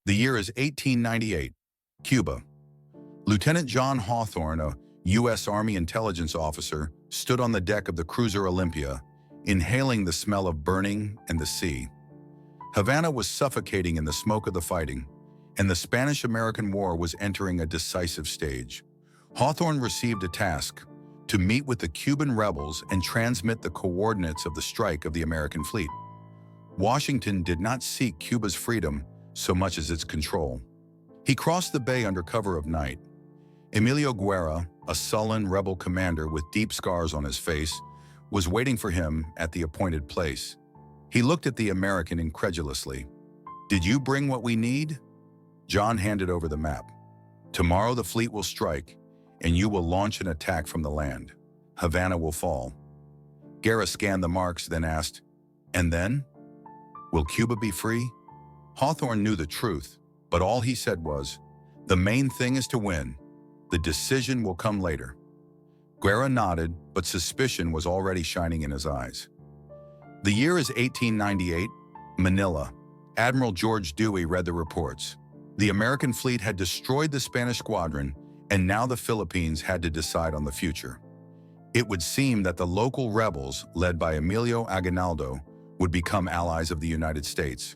The year is 1898, Cuba. Lieutenant John Hawthorne, a U.S. Army intelligence officer, stood on the deck of the cruiser Olympia, inhaling the smell of burning and the sea. Havana was suffocating in the smoke of the fighting, and the Spanish-American War was entering a decisive stage. Hawthorne received a task to meet with the Cuban rebels and transmit the coordinates of the strike of the American fleet. Washington did not seek Cuba's freedom so much as its control. He crossed the bay under cover of night. Emilio Guerra, a sullen rebel commander with deep scars on his face, was waiting for him at the appointed place. He looked at the American incredulously. "Did you bring what we need?" John handed over the map. "Tomorrow the fleet will strike, and you will launch an attack from the land. Havana will fall." Guerra scanned the marks, then asked, "And then? Will Cuba be free?" Hawthorne knew the truth, but all he said was, "The main thing is to win. The decision will come later." Guerra nodded, but suspicion was already shining in his eyes. The year is 1898, Manila. Admiral George Dewey read the reports. The American fleet had destroyed the Spanish squadron, and now the Philippines had to decide on the future. It would seem that the local rebels, led by Emilio Aguinaldo, would become allies of the United States,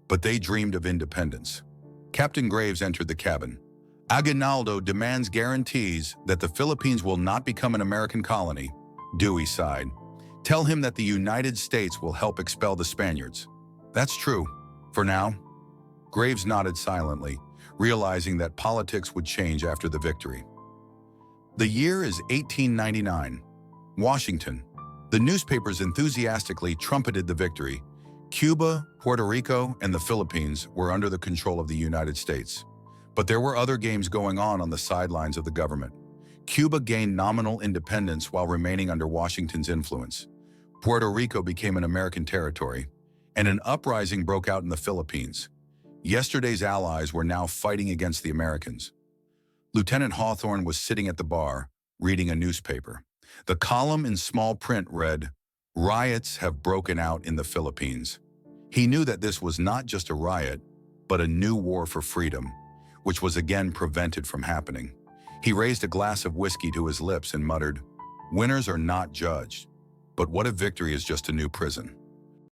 but they dreamed of independence. Captain Graves entered the cabin. "Aguinaldo demands guarantees that the Philippines will not become an American colony." Dewey sighed. "Tell him that the United States will help expel the Spaniards." "That's true. For now." Graves nodded silently, realizing that politics would change after the victory. The year is 1899, Washington. The newspapers enthusiastically trumpeted the victory. Cuba, Puerto Rico, and the Philippines were under the control of the United States. But there were other games going on the sidelines of the government. Cuba gained nominal independence while remaining under Washington's influence. Puerto Rico became an American territory, and an uprising broke out in the Philippines. Yesterday's allies were now fighting against the Americans. Lieutenant Hawthorne was sitting at the bar, reading a newspaper. The column in small print read, "Riots have broken out in the Philippines." He knew that this was not just a riot, but a new war for freedom, which was again prevented from happening. He raised a glass of whiskey to his lips and muttered, "Winners are not judged, but what if victory is just a new prison?"